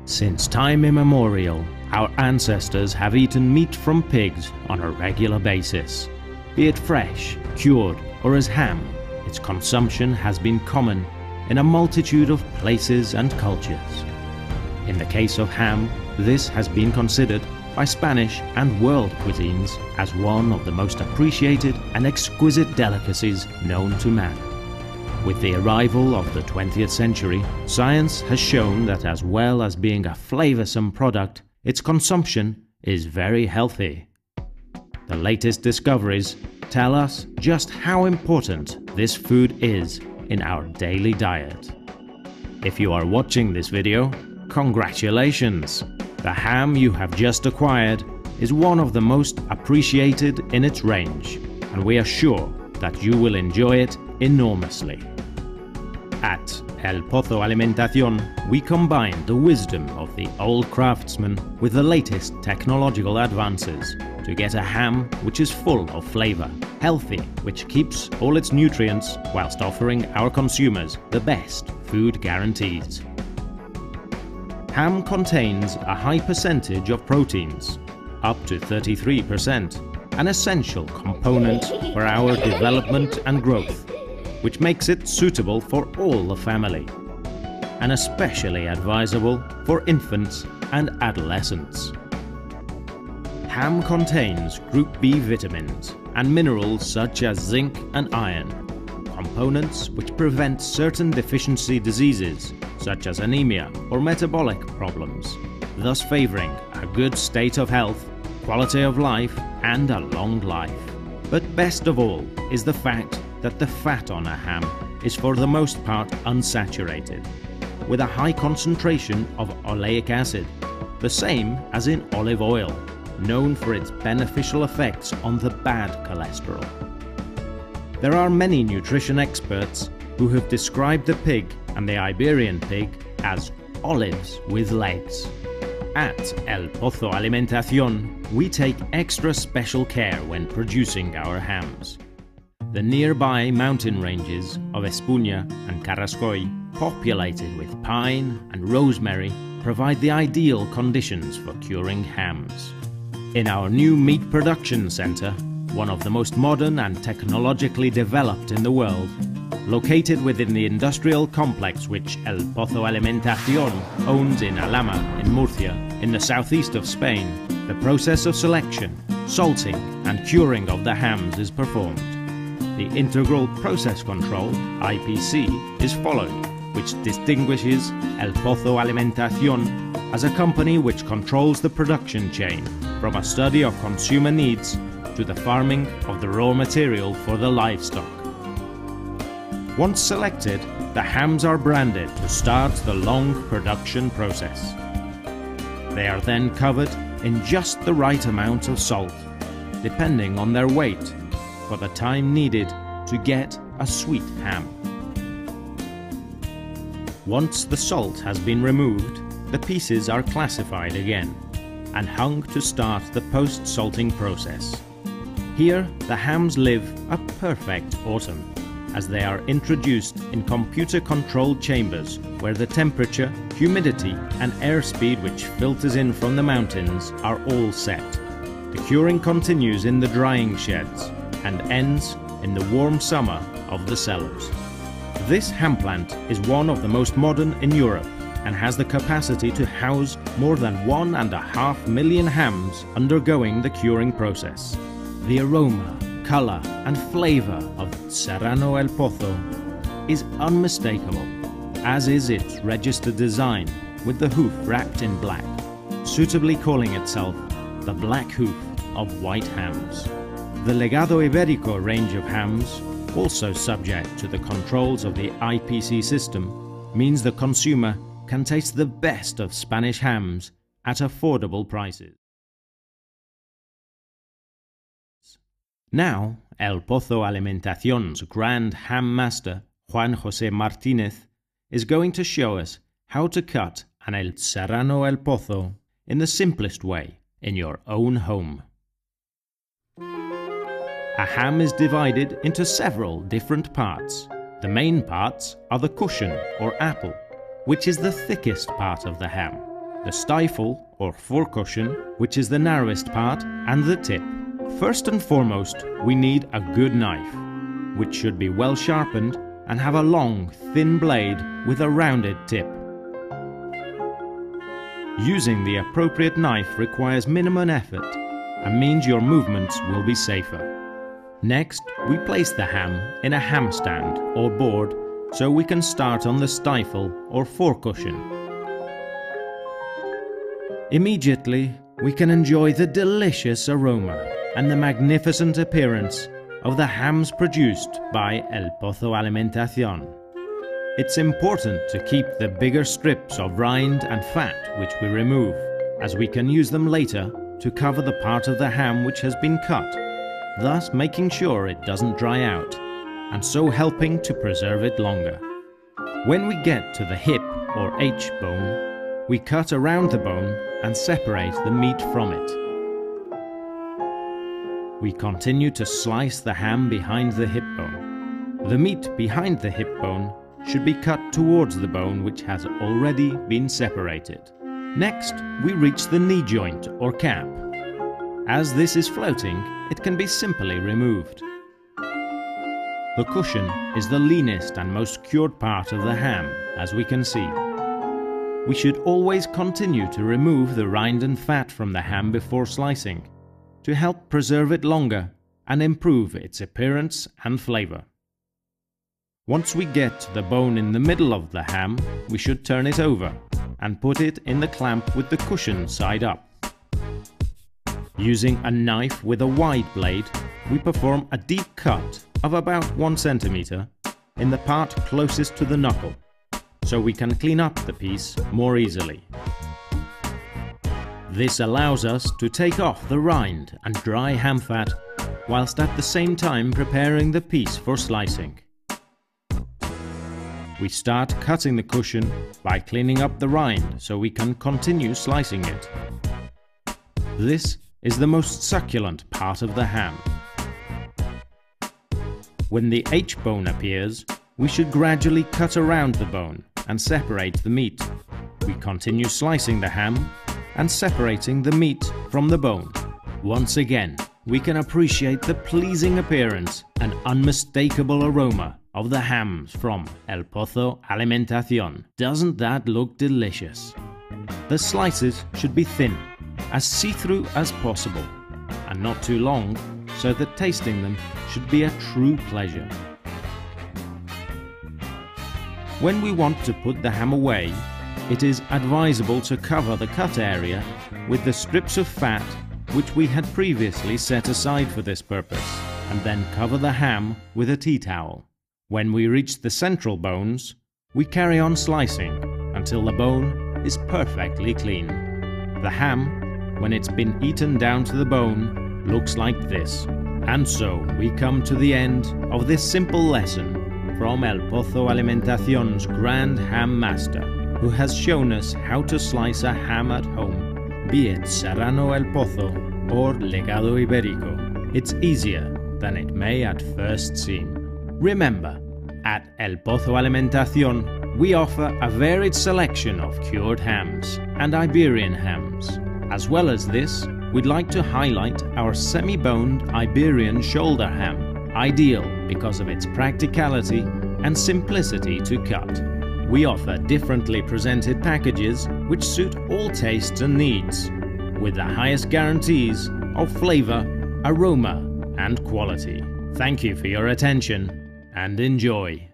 Since time immemorial, our ancestors have eaten meat from pigs on a regular basis. Be it fresh, cured, or as ham, its consumption has been common in a multitude of places and cultures. In the case of ham, this has been considered by Spanish and world cuisines as one of the most appreciated and exquisite delicacies known to man. With the arrival of the 20th century, science has shown that as well as being a flavoursome product, its consumption is very healthy. The latest discoveries tell us just how important this food is in our daily diet. If you are watching this video, congratulations! The ham you have just acquired is one of the most appreciated in its range, and we are sure that you will enjoy it enormously. At El Pozo Alimentación, we combine the wisdom of the old craftsmen with the latest technological advances to get a ham which is full of flavor, healthy, which keeps all its nutrients whilst offering our consumers the best food guarantees. Ham contains a high percentage of proteins, up to 33%, an essential component for our development and growth, which makes it suitable for all the family, and especially advisable for infants and adolescents. Ham contains Group B vitamins and minerals such as zinc and iron, components which prevent certain deficiency diseases such as anemia or metabolic problems, thus favoring a good state of health, quality of life and a long life. But best of all is the fact that the fat on a ham is for the most part unsaturated, with a high concentration of oleic acid, the same as in olive oil, known for its beneficial effects on the bad cholesterol. There are many nutrition experts who have described the pig and the Iberian pig as olives with legs. At El Pozo Alimentación, we take extra special care when producing our hams. The nearby mountain ranges of Espuña and Carrascoy, populated with pine and rosemary, provide the ideal conditions for curing hams. In our new meat production center, one of the most modern and technologically developed in the world, located within the industrial complex which El Pozo Alimentación owns in Alhama in Murcia, in the southeast of Spain, the process of selection, salting and curing of the hams is performed. The Integral Process Control, IPC, is followed, which distinguishes El Pozo Alimentación as a company which controls the production chain, from a study of consumer needs to the farming of the raw material for the livestock. Once selected, the hams are branded to start the long production process. They are then covered in just the right amount of salt, depending on their weight, for the time needed to get a sweet ham. Once the salt has been removed, the pieces are classified again and hung to start the post-salting process. Here, the hams live a perfect autumn, as they are introduced in computer-controlled chambers where the temperature, humidity and airspeed which filters in from the mountains are all set. The curing continues in the drying sheds and ends in the warm summer of the cellars. This ham plant is one of the most modern in Europe and has the capacity to house more than 1.5 million hams undergoing the curing process. The aroma, color and flavor of Serrano El Pozo is unmistakable, as is its registered design with the hoof wrapped in black, suitably calling itself the black hoof of white hams. The Legado Iberico range of hams, also subject to the controls of the IPC system, means the consumer can taste the best of Spanish hams at affordable prices. Now, El Pozo Alimentación's Grand Ham Master, Juan José Martínez, is going to show us how to cut an El Serrano El Pozo in the simplest way in your own home. A ham is divided into several different parts. The main parts are the cushion or apple, which is the thickest part of the ham. the stifle or forecushion, which is the narrowest part, and the tip. First and foremost, we need a good knife, which should be well sharpened and have a long, thin blade with a rounded tip. Using the appropriate knife requires minimum effort and means your movements will be safer. Next, we place the ham in a ham stand or board so we can start on the stifle or forecushion. Immediately, we can enjoy the delicious aroma and the magnificent appearance of the hams produced by El Pozo Alimentación. It's important to keep the bigger strips of rind and fat which we remove, as we can use them later to cover the part of the ham which has been cut, thus making sure it doesn't dry out, and so helping to preserve it longer. When we get to the hip or H bone, we cut around the bone and separate the meat from it. We continue to slice the ham behind the hip bone. The meat behind the hip bone should be cut towards the bone which has already been separated. Next, we reach the knee joint or cap. As this is floating, it can be simply removed. The cushion is the leanest and most cured part of the ham, as we can see. We should always continue to remove the rind and fat from the ham before slicing, to help preserve it longer and improve its appearance and flavor. Once we get to the bone in the middle of the ham, we should turn it over and put it in the clamp with the cushion side up. Using a knife with a wide blade, we perform a deep cut of about 1 centimeter in the part closest to the knuckle, so we can clean up the piece more easily. This allows us to take off the rind and dry ham fat, whilst at the same time preparing the piece for slicing. We start cutting the cushion by cleaning up the rind so we can continue slicing it. This is the most succulent part of the ham. When the H bone appears, we should gradually cut around the bone and separate the meat. We continue slicing the ham and separating the meat from the bone. Once again, we can appreciate the pleasing appearance and unmistakable aroma of the hams from El Pozo Alimentación. Doesn't that look delicious? The slices should be thin, as see-through as possible, and not too long, so that tasting them should be a true pleasure. When we want to put the ham away, it is advisable to cover the cut area with the strips of fat which we had previously set aside for this purpose, and then cover the ham with a tea towel. When we reach the central bones, we carry on slicing until the bone is perfectly clean. The ham, when it's been eaten down to the bone, looks like this. And so we come to the end of this simple lesson from El Pozo Alimentación's grand ham master, who has shown us how to slice a ham at home, be it Serrano El Pozo or Legado Ibérico. It's easier than it may at first seem. Remember, at El Pozo Alimentación, we offer a varied selection of cured hams and Iberian hams. As well as this, we'd like to highlight our semi-boned Iberian shoulder ham, ideal because of its practicality and simplicity to cut. We offer differently presented packages which suit all tastes and needs, with the highest guarantees of flavor, aroma, and quality. Thank you for your attention and enjoy.